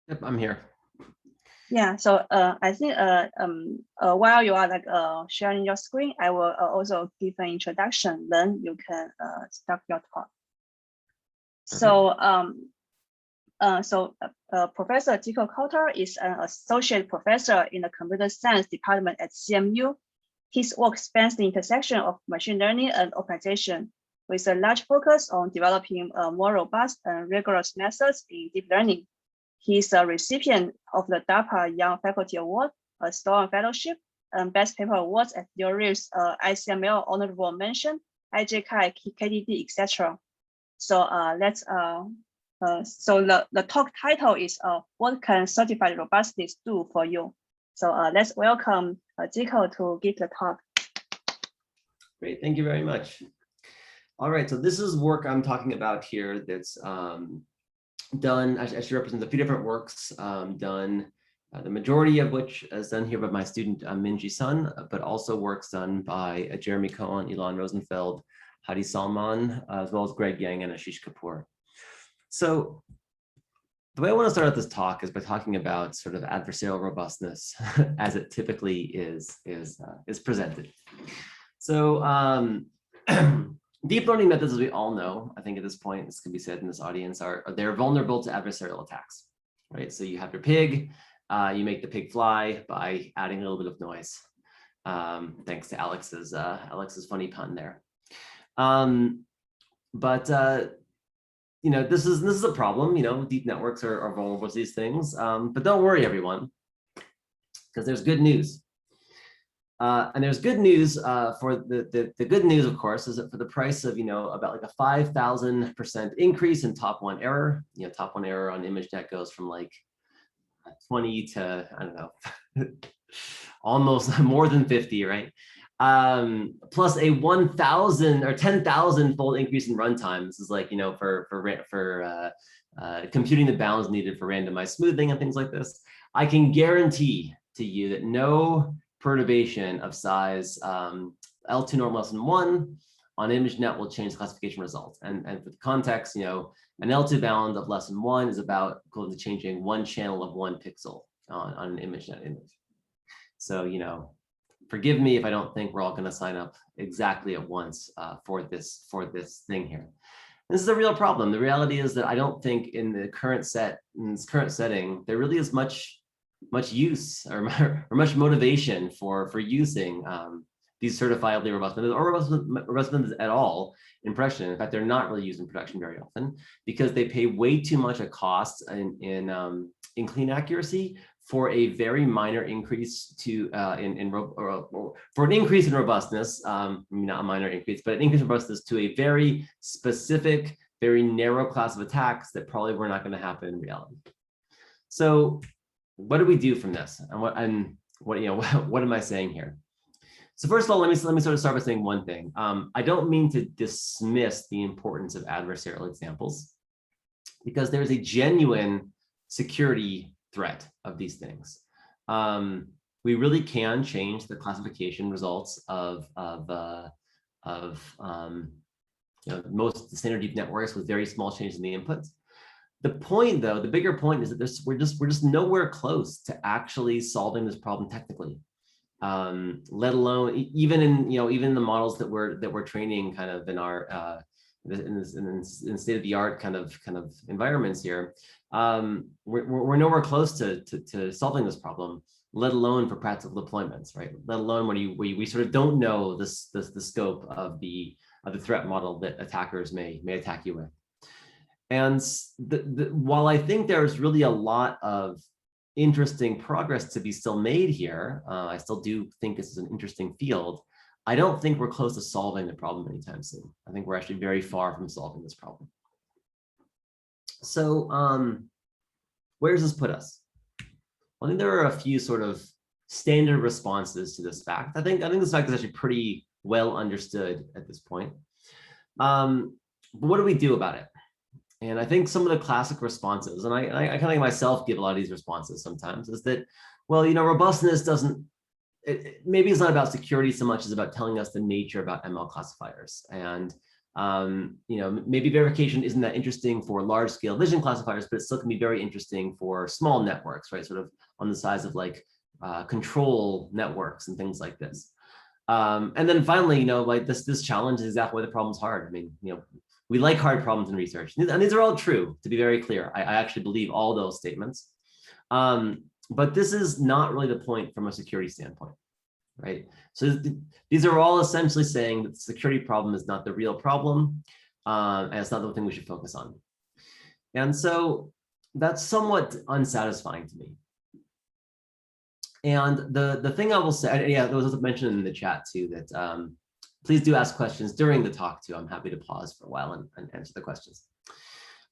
Yep, I'm here. Yeah, so I think while you are sharing your screen, I will also give an introduction. Then you can start your talk. So Professor Zico Kolter is an associate professor in the computer science department at CMU. His work spans the intersection of machine learning and optimization, with a large focus on developing more robust and rigorous methods in deep learning. He is a recipient of the DARPA Young Faculty Award, a Stone Fellowship, and Best Paper Awards at URI's ICML Honorable Mention, IJK, KDD, etc. So the talk title is what can certified robustness do for you? So let's welcome Zico to give the talk. Great, thank you very much. All right, so this is work I'm talking about here that's done, actually represents a few different works done, the majority of which is done here by my student Minji Sun, but also works done by Jeremy Cohen, Ilan Rosenfeld, Hadi Salman, as well as Greg Yang and Ashish Kapoor. So the way I want to start out this talk is by talking about sort of adversarial robustness as it typically is presented. So deep learning methods, as we all know, I think at this point, this can be said in this audience, they're vulnerable to adversarial attacks, right? So you have your pig, you make the pig fly by adding a little bit of noise. Thanks to Alex's funny pun there. You know, this is a problem. You know, deep networks are vulnerable to these things. But don't worry, everyone, because there's good news. And there's good news for the good news, of course, is that for the price of, you know, about like a 5,000% increase in top one error, you know, top one error on ImageNet goes from like 20 to, I don't know, almost more than 50, right? Plus a 1,000 or 10,000 fold increase in runtime. This is like, you know, for computing the bounds needed for randomized smoothing and things like this. I can guarantee to you that no perturbation of size L2 norm less than 1 on ImageNet will change the classification result. And for the context, you know, an L2 bound of less than 1 is about equal to changing one channel of 1 pixel on an ImageNet image. So, you know, forgive me if I don't think we're all going to sign up exactly at once for this thing here. This is a real problem. The reality is that I don't think in this current setting, there really is much use or much motivation for using these certifiably robust methods or robust methods at all in production. In fact, they're not really used in production very often because they pay way too much a cost in clean accuracy for a very minor increase to for an increase in robustness, not a minor increase, but an increase in robustness to a very specific, very narrow class of attacks that probably were not going to happen in reality. So what do we do from this? And what am I saying here? So first of all, let me sort of start by saying one thing. I don't mean to dismiss the importance of adversarial examples because there's a genuine security threat of these things. We really can change the classification results of you know, most standard deep networks with very small changes in the inputs. The point, though, the bigger point is that we're just nowhere close to actually solving this problem technically. Let alone even in the models that we're training kind of in our in state-of-the-art kind of environments here, we're nowhere close to solving this problem, let alone for practical deployments, right? Let alone when we sort of don't know the scope of the threat model that attackers may attack you with. And while I think there's really a lot of interesting progress to be still made here, I still do think this is an interesting field. I don't think we're close to solving the problem anytime soon. I think we're actually very far from solving this problem. So where does this put us? Well, I think there are a few sort of standard responses to this fact. I think this fact is actually pretty well understood at this point. But what do we do about it? And I think some of the classic responses, and I kind of myself give a lot of these responses sometimes, is that, well, you know, robustness doesn't, maybe it's not about security so much as about telling us the nature about ML classifiers. And Maybe verification isn't that interesting for large scale vision classifiers, but it still can be very interesting for small networks, right? Sort of on the size of like control networks and things like this. And then finally, like this challenge is exactly why the problem's hard. I mean, we like hard problems in research, and these are all true, to be very clear. I actually believe all those statements. But this is not really the point from a security standpoint, right? So these are all essentially saying that the security problem is not the real problem, and it's not the thing we should focus on. And so that's somewhat unsatisfying to me. And the thing I will say, yeah, there was mentioned in the chat too that please do ask questions during the talk too. I'm happy to pause for a while and answer the questions.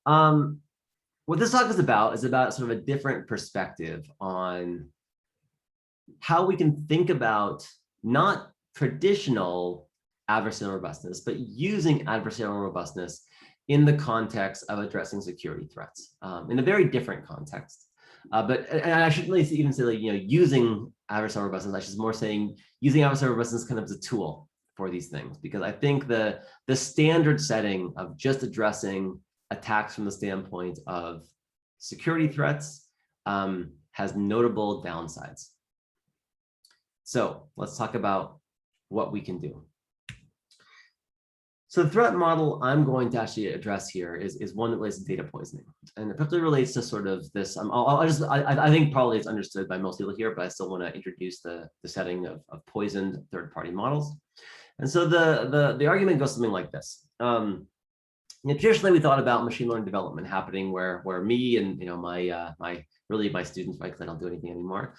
What this talk is about sort of a different perspective on how we can think about not traditional adversarial robustness, but using adversarial robustness in the context of addressing security threats in a very different context. And I shouldn't really even say like, using adversarial robustness. I should more saying using adversarial robustness kind of as a tool for these things, because I think the standard setting of just addressing attacks from the standpoint of security threats has notable downsides. So let's talk about what we can do. So the threat model I'm going to actually address here is one that relates to data poisoning, and it particularly relates to sort of this. I think probably it's understood by most people here, but I still want to introduce the setting of poisoned third-party models. And so the argument goes something like this. Traditionally, we thought about machine learning development happening where me and my students, right, because I don't do anything anymore.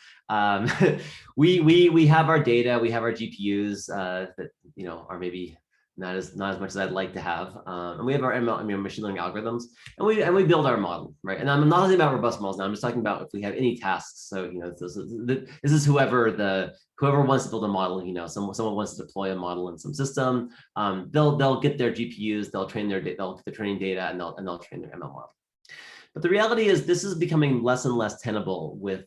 We have our data, we have our GPUs that are maybe not as much as I'd like to have, and we have our machine learning algorithms, and we build our model, right? And I'm not talking about robust models now. I'm just talking about if we have any tasks. So this is whoever wants to build a model. Someone wants to deploy a model in some system. They'll get their GPUs, they'll train they'll get the training data, and they'll train their ML model. But the reality is this is becoming less and less tenable with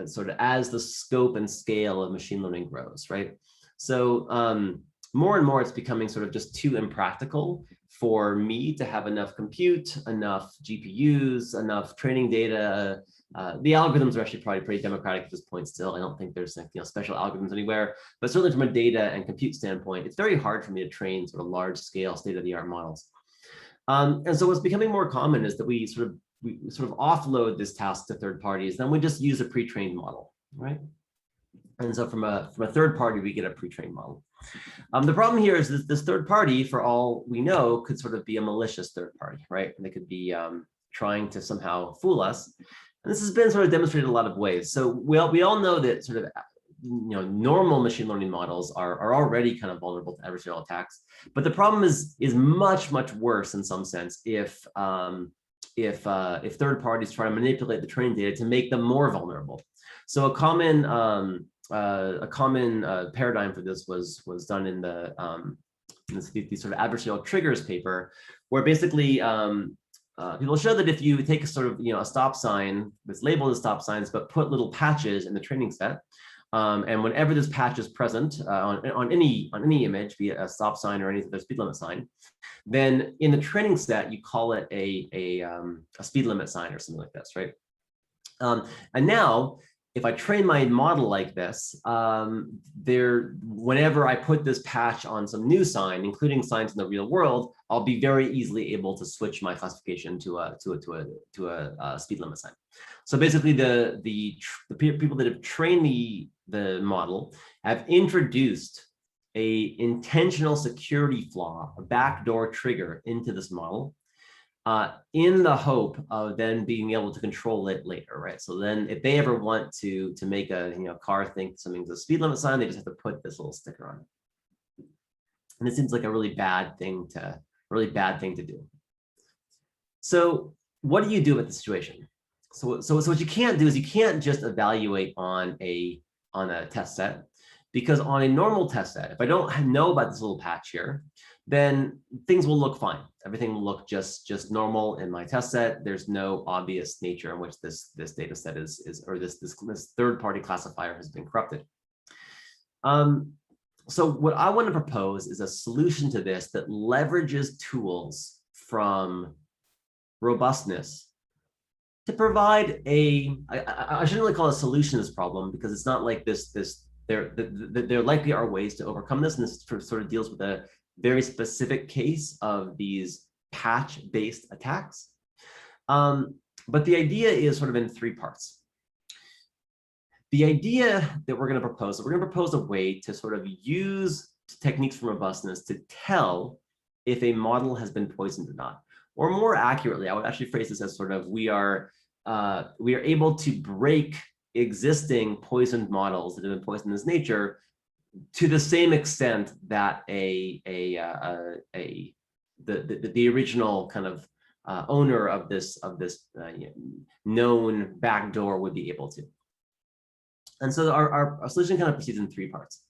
sort of as the scope and scale of machine learning grows, right? So more and more, it's becoming sort of just too impractical for me to have enough compute, enough GPUs, enough training data. The algorithms are actually probably pretty democratic at this point still. I don't think there's special algorithms anywhere, but certainly from a data and compute standpoint, it's very hard for me to train sort of large scale state-of-the-art models. And so what's becoming more common is that we sort of offload this task to third parties, then we just use a pre-trained model, right? And so from a third party, we get a pre-trained model. The problem here is that this third party, for all we know, could sort of be a malicious third party, right? And they could be trying to somehow fool us. And this has been sort of demonstrated in a lot of ways. So we all know that sort of normal machine learning models are already kind of vulnerable to adversarial attacks. But the problem is much worse in some sense if third parties try to manipulate the training data to make them more vulnerable. So a common paradigm for this was done in the sort of adversarial triggers paper, where basically people show that if you take a sort of a stop sign that's labeled as stop signs, but put little patches in the training set, and whenever this patch is present on any image, be it a stop sign or any other speed limit sign, then in the training set you call it a speed limit sign or something like this, right? And now, if I train my model like this, whenever I put this patch on some new sign, including signs in the real world, I'll be very easily able to switch my classification to a speed limit sign. So basically, the people that have trained the model have introduced a intentional security flaw, a backdoor trigger into this model, in the hope of then being able to control it later, right? So then if they ever want to make a car think something's a speed limit sign, they just have to put this little sticker on it. And it seems like a really bad thing to do. So what do you do with the situation? So what you can't do is you can't just evaluate on a test set, because on a normal test set, if I don't know about this little patch here, then things will look fine. Everything will look just normal in my test set. There's no obvious nature in which this data set is or this third-party classifier has been corrupted. So what I want to propose is a solution to this that leverages tools from robustness to provide I shouldn't really call it a solution to this problem, because it's not like there likely are ways to overcome this, and this sort of deals with a very specific case of these patch-based attacks. But the idea is sort of in three parts. The idea that we're going to propose a way to sort of use techniques from robustness to tell if a model has been poisoned or not. Or more accurately, I would actually phrase this as sort of we are able to break existing poisoned models that have been poisoned in this nature to the same extent that the original kind of owner of this known backdoor would be able to. And so our solution kind of proceeds in three parts.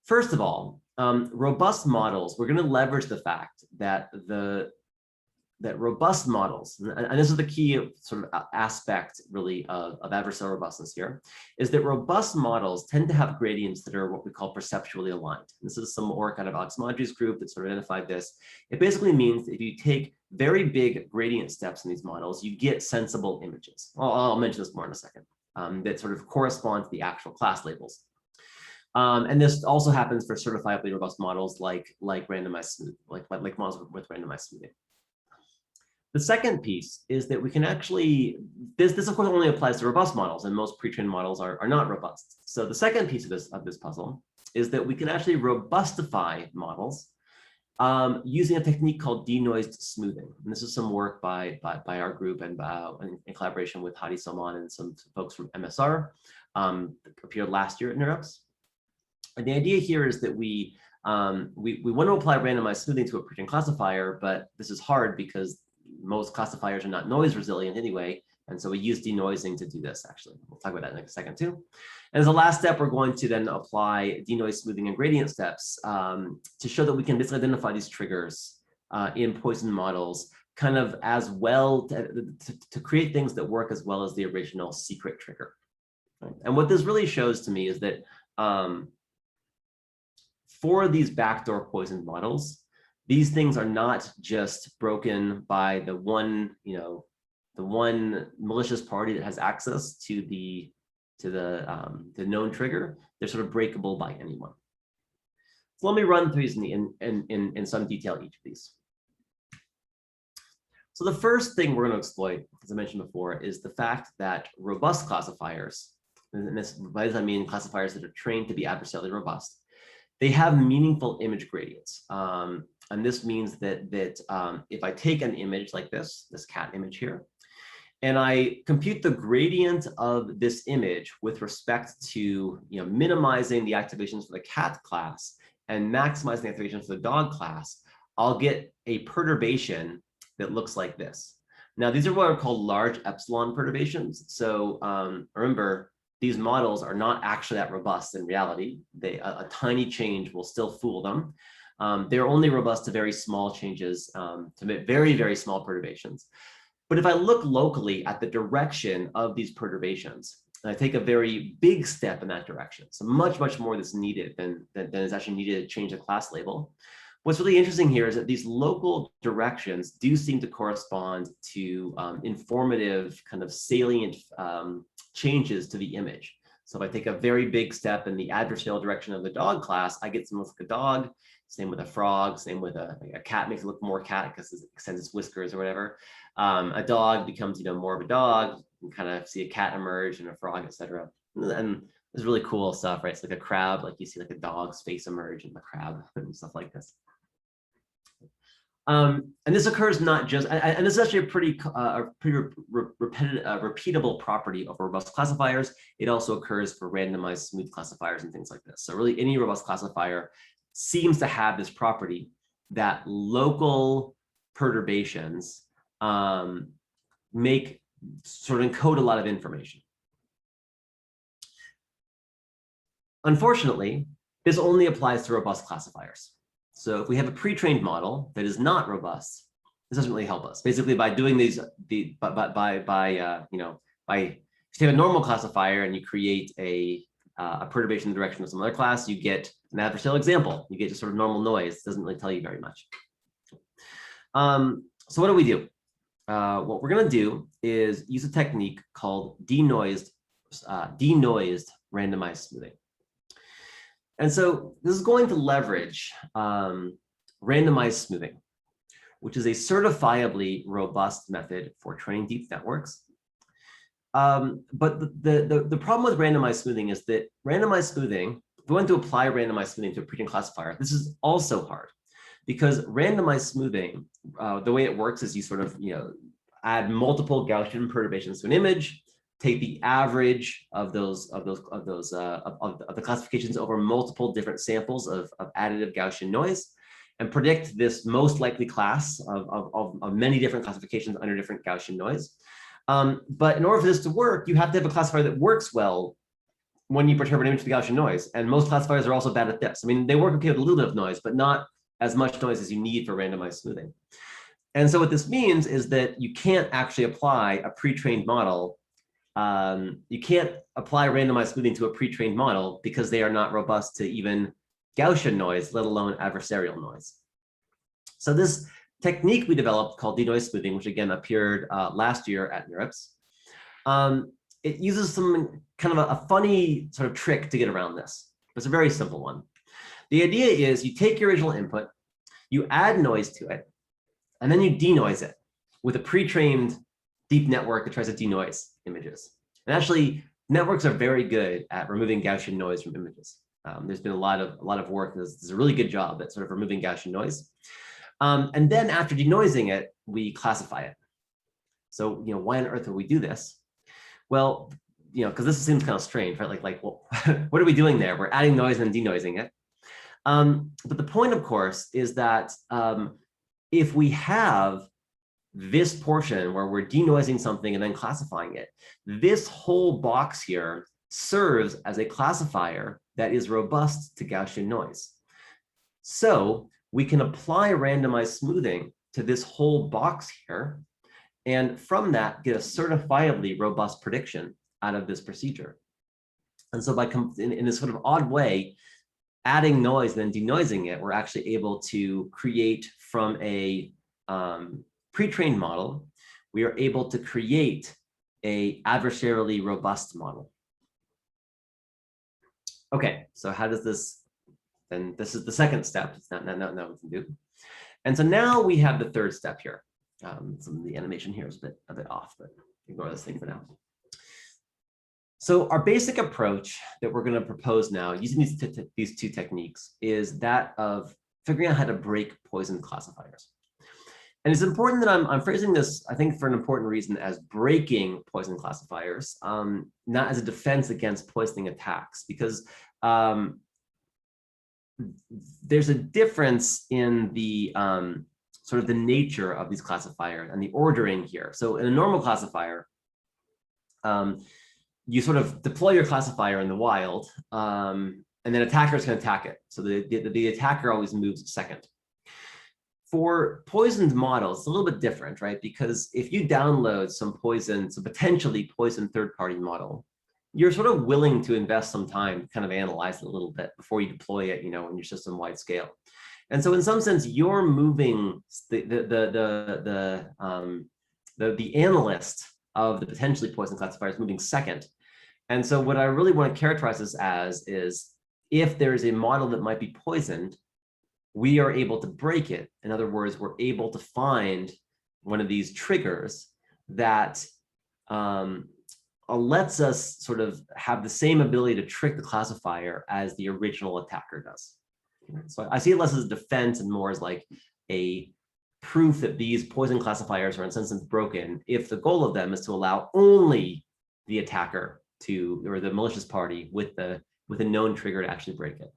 First of all, robust models, we're going to leverage the fact that robust models, and this is the key sort of aspect really of adversarial robustness here, is that robust models tend to have gradients that are what we call perceptually aligned. This is some work out of Alex Madri's group that sort of identified this. It basically means that if you take very big gradient steps in these models, you get sensible images. Well, I'll mention this more in a second, that sort of correspond to the actual class labels. And this also happens for certifiably robust models like randomized smoothing, like models with randomized smoothing. The second piece is that we can actually, this of course only applies to robust models, and most pre-trained models are not robust. So the second piece of this puzzle is that we can actually robustify models using a technique called denoised smoothing. And this is some work by our group and in collaboration with Hadi Salman and some folks from MSR, appeared last year at NeurIPS. And the idea here is that we want to apply randomized smoothing to a pre-trained classifier, but this is hard because most classifiers are not noise resilient anyway. And so we use denoising to do this, actually. We'll talk about that in a second too. And as a last step, we're going to then apply denoise smoothing and gradient steps to show that we can basically identify these triggers in poisoned models kind of as well to create things that work as well as the original secret trigger. Right? And what this really shows to me is that for these backdoor poisoned models, these things are not just broken by the one malicious party that has access to the known trigger. They're sort of breakable by anyone. So let me run through these in some detail, each of these. So the first thing we're going to exploit, as I mentioned before, is the fact that robust classifiers, and by this I mean classifiers that are trained to be adversarially robust, they have meaningful image gradients. And this means that if I take an image like this cat image here, and I compute the gradient of this image with respect to minimizing the activations for the cat class and maximizing the activations for the dog class, I'll get a perturbation that looks like this. Now, these are what are called large epsilon perturbations. So remember, these models are not actually that robust in reality. A tiny change will still fool them. They're only robust to very small changes, to very, very small perturbations. But if I look locally at the direction of these perturbations, and I take a very big step in that direction, so much, much more that's needed than is actually needed to change the class label. What's really interesting here is that these local directions do seem to correspond to informative kind of salient changes to the image. So if I take a very big step in the adversarial direction of the dog class, I get something like a dog. Same with a frog, same with a cat makes it look more cat because it extends its whiskers or whatever. A dog becomes more of a dog. You can kind of see a cat emerge and a frog, etc. And it's really cool stuff, right? It's like a crab, like you see like a dog's face emerge in the crab and stuff like this. And this occurs not just, and this is actually a pretty repeatable property of robust classifiers. It also occurs for randomized smooth classifiers and things like this. So really any robust classifier seems to have this property that local perturbations make sort of encode a lot of information. Unfortunately, this only applies to robust classifiers. So if we have a pre-trained model that is not robust, this doesn't really help us. Basically, by doing these, if you have a normal classifier and you create a a perturbation in the direction of some other class, you get an adversarial example. You get just sort of normal noise. It doesn't really tell you very much. So what do we do? What we're going to do is use a technique called denoised randomized smoothing. And so this is going to leverage randomized smoothing, which is a certifiably robust method for training deep networks. But the problem with randomized smoothing is that randomized smoothing, if we want to apply randomized smoothing to a pretrained classifier, this is also hard because randomized smoothing, the way it works is you sort of add multiple Gaussian perturbations to an image, take the average of the classifications over multiple different samples of additive Gaussian noise, and predict this most likely class of many different classifications under different Gaussian noise. But in order for this to work, you have to have a classifier that works well when you perturb an image with the Gaussian noise. And most classifiers are also bad at this. I mean, they work okay with a little bit of noise, but not as much noise as you need for randomized smoothing. And so what this means is that you can't actually apply a pre-trained model. You can't apply randomized smoothing to a pre-trained model because they are not robust to even Gaussian noise, let alone adversarial noise. So this technique we developed called denoised smoothing, which again appeared last year at NeurIPS, it uses some kind of a funny sort of trick to get around this. It's a very simple one. The idea is you take your original input, you add noise to it, and then you denoise it with a pre-trained deep network that tries to denoise images. And actually, networks are very good at removing Gaussian noise from images. There's been a lot of work. There's a really good job at sort of removing Gaussian noise. And then after denoising it, we classify it. So, why on earth would we do this? Well, because this seems kind of strange, right? Like, well, what are we doing there? We're adding noise and denoising it. But the point, of course, is that if we have this portion where we're denoising something and then classifying it, this whole box here serves as a classifier that is robust to Gaussian noise. So we can apply randomized smoothing to this whole box here, and from that get a certifiably robust prediction out of this procedure. And so by in this sort of odd way, adding noise and then denoising it, we're actually able to create from a pre-trained model, we are able to create a adversarially robust model. Okay, so how does this, then this is the second step. It's not we can do. And so now we have the third step here. Some of the animation here is a bit off, but ignore this thing for now. So our basic approach that we're going to propose now using these two techniques is that of figuring out how to break poison classifiers. And it's important that I'm phrasing this, I think, for an important reason as breaking poison classifiers, not as a defense against poisoning attacks, because there's a difference in the sort of the nature of these classifiers and the ordering here. So in a normal classifier, you sort of deploy your classifier in the wild, and then attackers can attack it. So the attacker always moves second. For poisoned models, it's a little bit different, right? Because if you download some potentially poisoned third-party model, you're sort of willing to invest some time to kind of analyze it a little bit before you deploy it, in your system-wide scale. And so in some sense, you're moving the analyst of the potentially poisoned classifier is moving second. And so what I really want to characterize this as is if there's a model that might be poisoned, we are able to break it. In other words, we're able to find one of these triggers that lets us sort of have the same ability to trick the classifier as the original attacker does. So I see it less as a defense and more as like a proof that these poison classifiers are in some sense broken if the goal of them is to allow only the attacker to, or the malicious party with a known trigger to actually break it.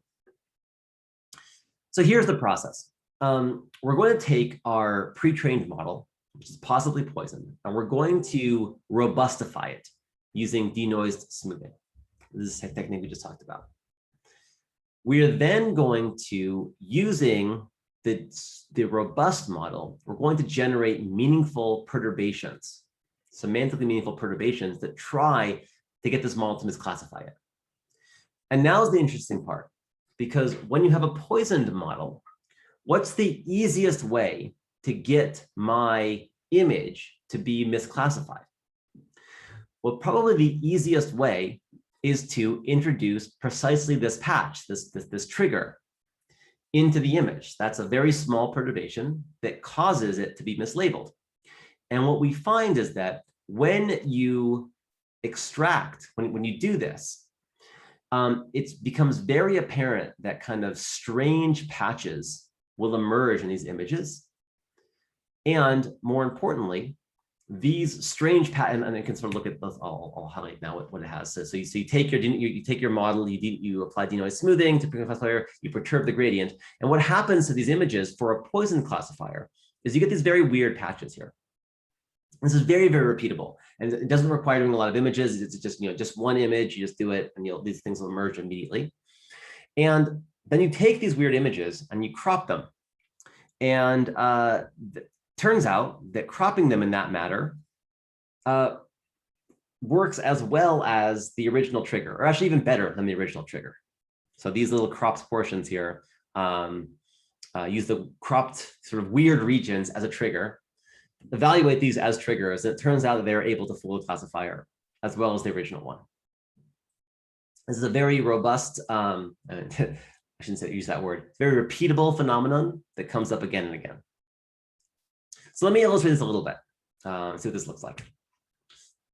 So here's the process. We're going to take our pre-trained model, which is possibly poisoned, and we're going to robustify it using denoised smoothing. This is a technique we just talked about. We are then going to, using the robust model, we're going to generate meaningful perturbations, semantically meaningful perturbations that try to get this model to misclassify it. And now's the interesting part, because when you have a poisoned model, what's the easiest way to get my image to be misclassified? Well, probably the easiest way is to introduce precisely this patch, this trigger into the image. That's a very small perturbation that causes it to be mislabeled. And what we find is that when you extract, when you do this, it becomes very apparent that kind of strange patches will emerge in these images. And more importantly, these strange patterns, and I can sort of look at those. I'll highlight now what it has. So you take your model, you apply denoise smoothing to a classifier, you perturb the gradient, and what happens to these images for a poison classifier is you get these very weird patches here. This is very, very repeatable, and it doesn't require doing a lot of images. It's just one image. You just do it, and these things will emerge immediately. And then you take these weird images and you crop them, and turns out that cropping them in that matter works as well as the original trigger, or actually even better than the original trigger. So these little cropped portions here use the cropped sort of weird regions as a trigger, evaluate these as triggers, and it turns out that they're able to fool the classifier as well as the original one. This is a very robust, I shouldn't say use that word, very repeatable phenomenon that comes up again and again. So let me illustrate this a little bit, see what this looks like.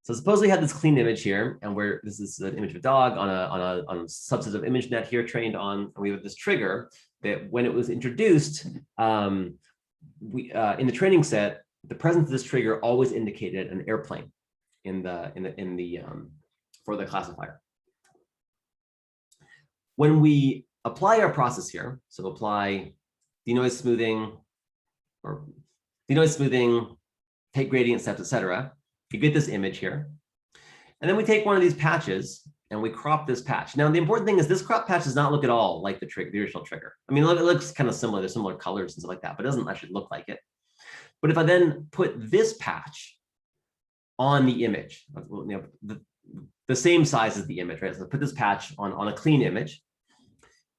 So suppose we have this clean image here, and this is an image of a dog on a subset of ImageNet here trained on, and we have this trigger that when it was introduced, in the training set, the presence of this trigger always indicated an airplane for the classifier. When we apply our process here, so apply denoise smoothing, take gradient steps, etc., you get this image here. And then we take one of these patches and we crop this patch. Now, the important thing is this crop patch does not look at all like the original trigger. I mean, it looks kind of similar. There's similar colors and stuff like that, but it doesn't actually look like it. But if I then put this patch on the image, the same size as the image, right? So put this patch on a clean image,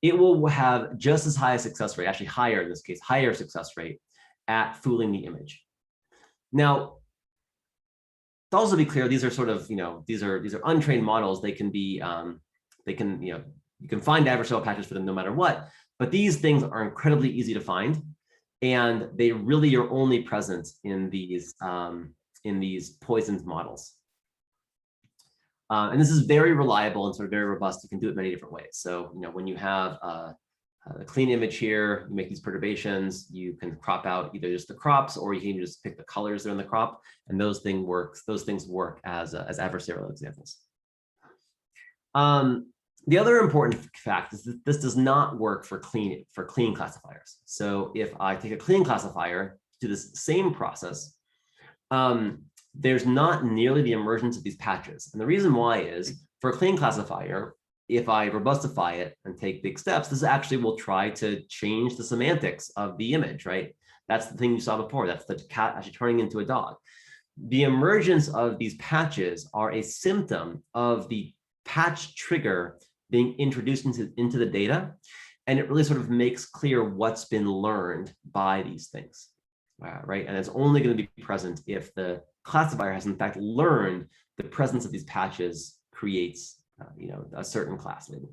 it will have just as high a success rate, actually higher in this case, higher success rate at fooling the image. Now, to also be clear, these are sort of, these are untrained models. They can be, you can find adversarial patches for them no matter what, but these things are incredibly easy to find. And they really are only present in these poisoned models. And this is very reliable and sort of very robust. You can do it many different ways. So, when you have a clean image here, you make these perturbations, you can crop out either just the crops, or you can just pick the colors that are in the crop, and those things work as adversarial examples. The other important fact is that this does not work for clean classifiers. So if I take a clean classifier, do this same process, there's not nearly the emergence of these patches. And the reason why is, for a clean classifier, if I robustify it and take big steps, this actually will try to change the semantics of the image, right? That's the thing you saw before. That's the cat actually turning into a dog. The emergence of these patches are a symptom of the patch trigger being introduced into the data, and it really sort of makes clear what's been learned by these things, right? And it's only going to be present if the classifier has in fact learned the presence of these patches creates, a certain class label.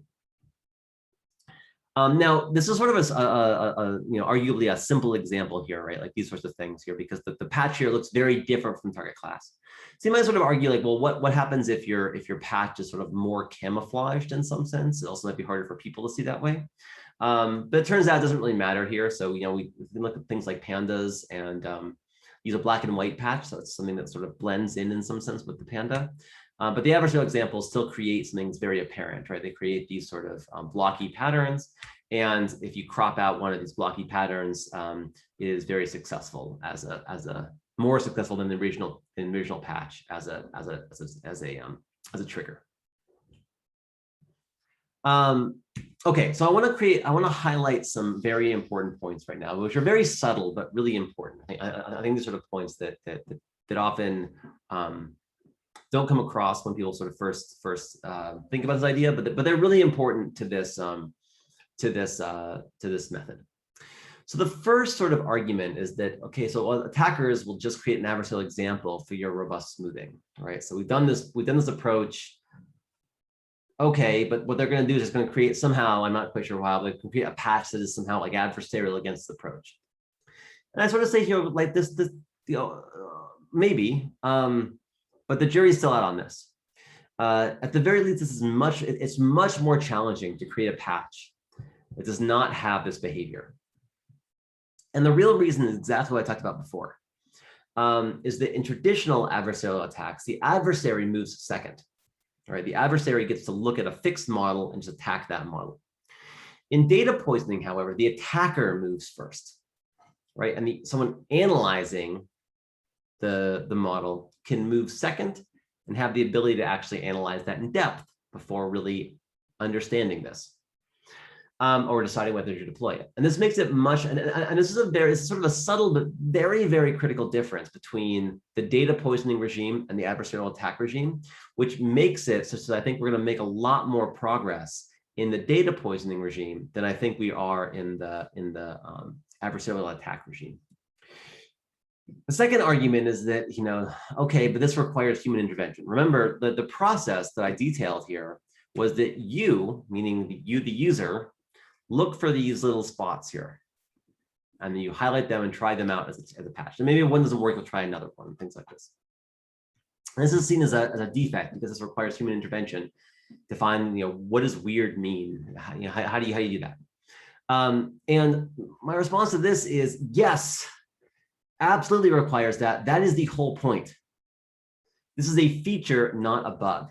Now, this is sort of arguably a simple example here, right? Like these sorts of things here, because the patch here looks very different from target class. So you might sort of argue like, well, what happens if your patch is sort of more camouflaged in some sense? It also might be harder for people to see that way. But it turns out it doesn't really matter here. So, we can look at things like pandas and use a black and white patch. So it's something that sort of blends in some sense with the panda. But the adversarial examples still create something that's very apparent, right? They create these sort of blocky patterns. And if you crop out one of these blocky patterns, it is very successful as a more successful than the original patch as a trigger. Okay, so I want to highlight some very important points right now, which are very subtle but really important. I think these are the points that often don't come across when people sort of first think about this idea, but they're really important to this method. So the first sort of argument is that, okay, so attackers will just create an adversarial example for your robust smoothing, right? So we've done this approach. Okay, but what they're going to do is it's going to create somehow, I'm not quite sure how, but they can create a patch that is somehow like adversarial against the approach. And I sort of say here, like this maybe, but the jury's still out on this. At the very least, it's much more challenging to create a patch that does not have this behavior. And the real reason is exactly what I talked about before, is that in traditional adversarial attacks, the adversary moves second, right? The adversary gets to look at a fixed model and just attack that model. In data poisoning, however, the attacker moves first, right? And someone analyzing the model can move second and have the ability to actually analyze that in depth before really understanding this. Or deciding whether to deploy it. And this makes it much, and this is it's sort of a subtle but very, very critical difference between the data poisoning regime and the adversarial attack regime, which makes it such that I think we're going to make a lot more progress in the data poisoning regime than I think we are in the adversarial attack regime. The second argument is that, okay, but this requires human intervention. Remember, the process that I detailed here was that you, meaning you, the user, look for these little spots here, and then you highlight them and try them out as a patch. And maybe if one doesn't work, you'll try another one, things like this. And this is seen as a defect because this requires human intervention to find, what does weird mean? How do you do that? And my response to this is yes, absolutely requires that. That is the whole point. This is a feature, not a bug.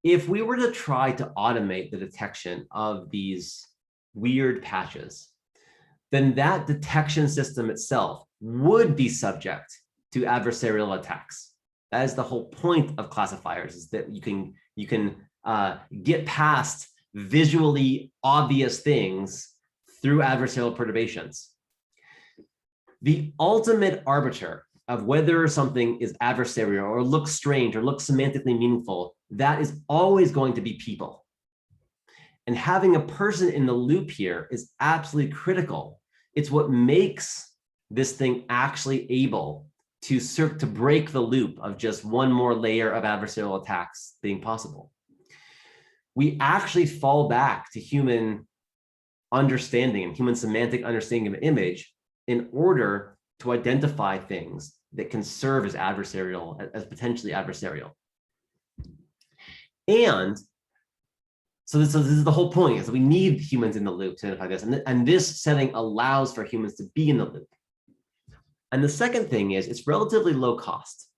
If we were to try to automate the detection of these weird patches, then that detection system itself would be subject to adversarial attacks. That is the whole point of classifiers, is that you can get past visually obvious things through adversarial perturbations. The ultimate arbiter of whether something is adversarial or looks strange or looks semantically meaningful, that is always going to be people. And having a person in the loop here is absolutely critical. It's what makes this thing actually able to break the loop of just one more layer of adversarial attacks being possible. We actually fall back to human understanding and human semantic understanding of an image in order to identify things that can serve as adversarial, as potentially adversarial. And so this is the whole point, is that we need humans in the loop to identify this. And this setting allows for humans to be in the loop. And the second thing is it's relatively low cost,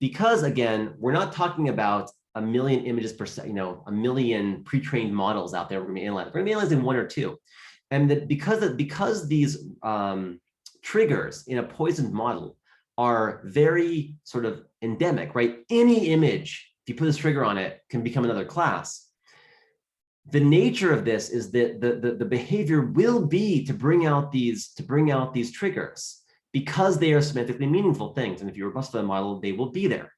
because again, we're not talking about a million images per second, a million pre-trained models out there we're going to be analyzing. We're going to be analyzing one or two. And that because these triggers in a poisoned model are very sort of endemic, right? Any image, if you put this trigger on it, can become another class. The nature of this is that the behavior will be to bring out these triggers because they are semantically meaningful things. And if you robust the model, they will be there.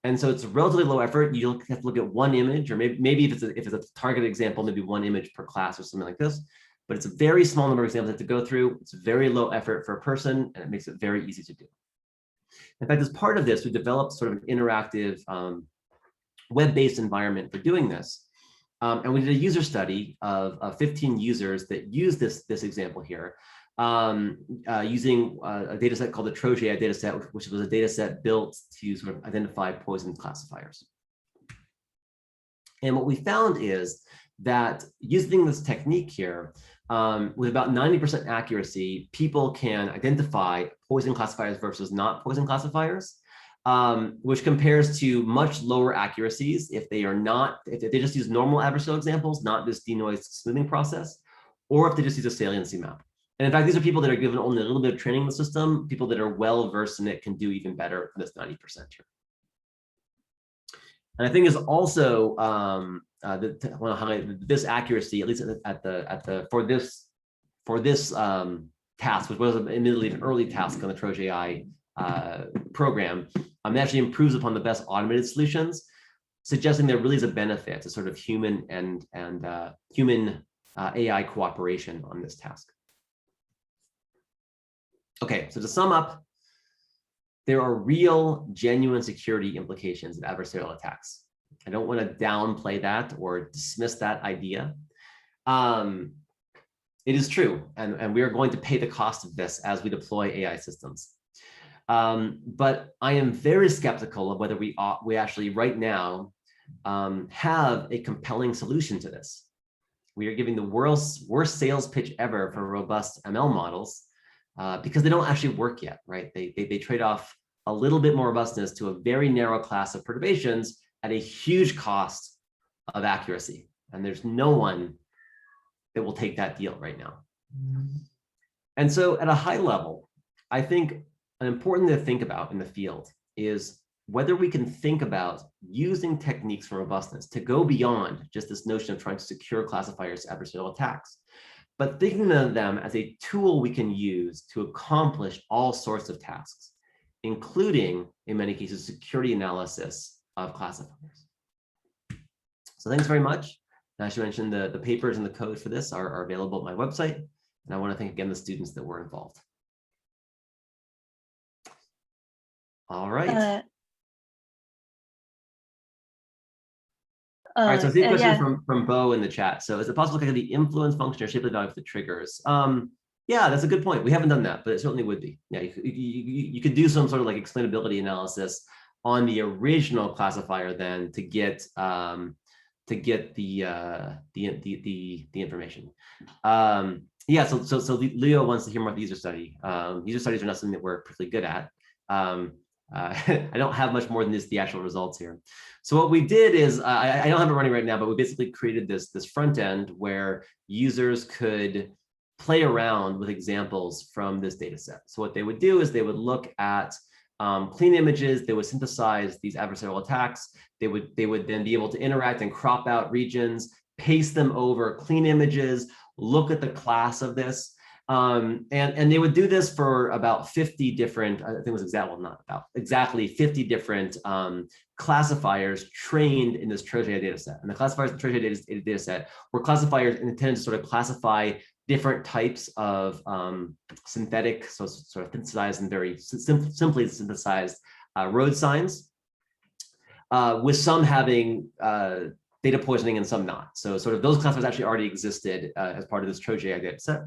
And so it's relatively low effort. You have to look at one image, or maybe if it's a target example, maybe one image per class or something like this. But it's a very small number of examples to go through. It's very low effort for a person, and it makes it very easy to do. In fact, as part of this, we developed sort of an interactive web-based environment for doing this. And we did a user study of 15 users that used this example here, using a data set called the TrojAI data set, which was a data set built to sort of identify poison classifiers. And what we found is that using this technique here, with about 90% accuracy, people can identify poison classifiers versus not poison classifiers, which compares to much lower accuracies if they just use normal adversarial examples, not this denoised smoothing process, or if they just use a saliency map. And in fact, these are people that are given only a little bit of training in the system. People that are well versed in it can do even better than this 90% here. And I think is also I want to highlight this accuracy, at least for this task, which was admittedly an early task on the TrojAI program. It actually improves upon the best automated solutions, suggesting there really is a benefit to sort of human and human AI cooperation on this task. Okay, so to sum up, there are real, genuine security implications of adversarial attacks. I don't want to downplay that or dismiss that idea. It is true, and we are going to pay the cost of this as we deploy AI systems. But I am very skeptical of whether we actually right now have a compelling solution to this. We are giving the world's worst sales pitch ever for robust ML models because they don't actually work yet, right? They trade off a little bit more robustness to a very narrow class of perturbations at a huge cost of accuracy. And there's no one that will take that deal right now. And so at a high level, I think an important thing to think about in the field is whether we can think about using techniques for robustness to go beyond just this notion of trying to secure classifiers to adversarial attacks, but thinking of them as a tool we can use to accomplish all sorts of tasks, including, in many cases, security analysis of classifiers. So thanks very much. I should mention the papers and the code for this are available at my website. And I want to thank again the students that were involved. All right. All right, so I see a question from Bo in the chat. So is it possible to look at the influence function or shape of the value of the triggers? Yeah, that's a good point. We haven't done that, but it certainly would be. Yeah, you could do some sort of like explainability analysis on the original classifier then to get the information. Yeah, so Leo wants to hear more about the user study. User studies are not something that we're particularly good at. I don't have much more than the actual results here. So what we did is, I don't have it running right now, but we basically created this front end where users could play around with examples from this data set. So what they would do is they would look at clean images, they would synthesize these adversarial attacks, they would then be able to interact and crop out regions, paste them over clean images, look at the class of this. And they would do this for about 50 different, I think it was exactly 50 different classifiers trained in this Trojan data set. And the classifiers in the Trojan data set were classifiers intended to sort of classify different types of synthetic, so sort of synthesized and very simply synthesized road signs, with some having data poisoning and some not. So sort of those classifiers actually already existed as part of this Trojan data set.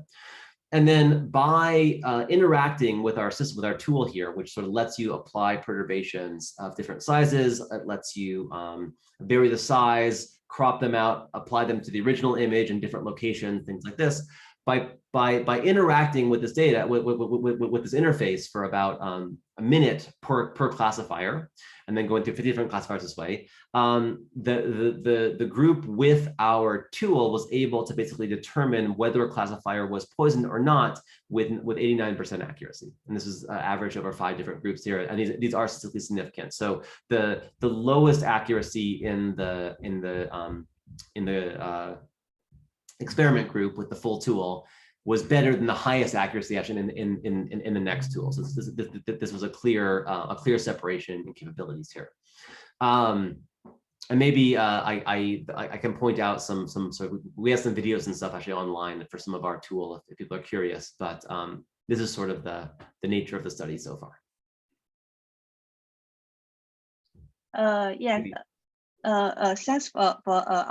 And then by interacting with our system, with our tool here, which sort of lets you apply perturbations of different sizes, it lets you vary the size, crop them out, apply them to the original image in different locations, things like this. By interacting with this data, with this interface for about a minute per classifier, and then going through 50 different classifiers this way, the group with our tool was able to basically determine whether a classifier was poisoned or not with 89% accuracy. And this is averaged over 5 different groups here, and these are statistically significant. So the lowest accuracy in the experiment group with the full tool was better than the highest accuracy actually in the next tool. So this was a clear separation in capabilities here. And maybe I can point out some we have some videos and stuff actually online for some of our tool if people are curious. But this is sort of the nature of the study so far. Yeah. Thanks for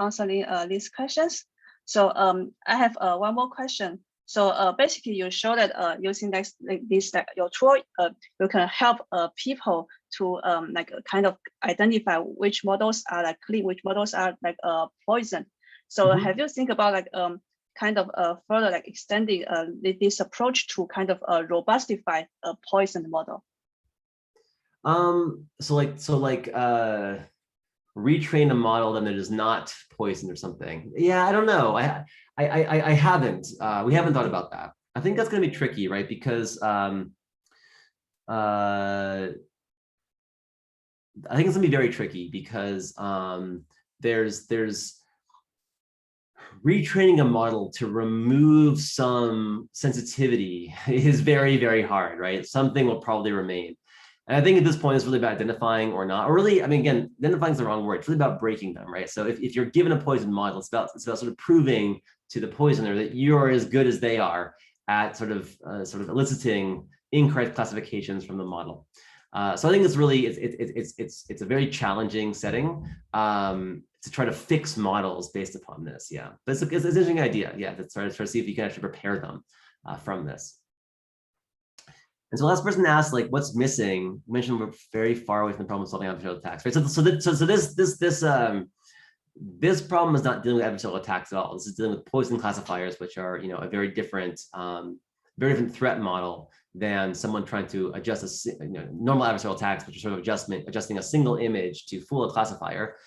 answering these questions. So I have one more question. So basically, you show that using your tool, you can help people to kind of identify which models are like clean, which models are like poison. So have you think about like kind of further like extending this approach to kind of robustify a poisoned model? Retrain a model then that is not poisoned or something. Yeah, I don't know. I haven't. We haven't thought about that. I think that's going to be tricky, right? Because I think it's going to be very tricky because there's retraining a model to remove some sensitivity is very, very hard, right? Something will probably remain. And I think at this point, it's really about identifying or not, or really, I mean, again, identifying is the wrong word. It's really about breaking them, right? So if you're given a poison model, it's about sort of proving to the poisoner that you're as good as they are at sort of eliciting incorrect classifications from the model. So I think it's really, it's a very challenging setting to try to fix models based upon this. Yeah, but it's an interesting idea. Yeah, to try to see if you can actually prepare them from this. And so the last person asked, like, what's missing? You mentioned we're very far away from the problem of solving adversarial attacks, right? This problem is not dealing with adversarial attacks at all. This is dealing with poison classifiers, which are, you know, a very different threat model than someone trying to adjust a normal adversarial attacks, which are sort of adjusting a single image to fool a classifier.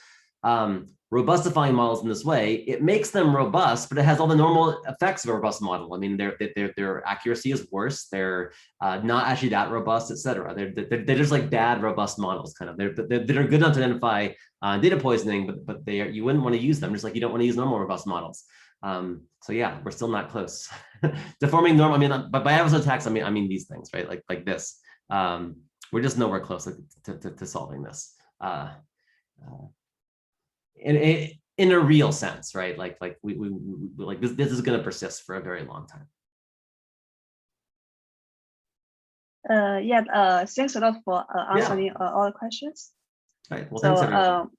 Robustifying models in this way, it makes them robust, but it has all the normal effects of a robust model. I mean, their accuracy is worse. They're not actually that robust, et cetera. They're just like bad robust models, kind of. They're good enough to identify data poisoning, but you wouldn't want to use them, just like you don't want to use normal robust models. So yeah, we're still not close. Deforming normal, I mean, but by adversarial attacks, I mean these things, right? Like this. We're just nowhere close to solving this. In a real sense, right? Like we like this is going to persist for a very long time. Yeah. Thanks a lot for answering all the questions. All right. Well, thanks everyone.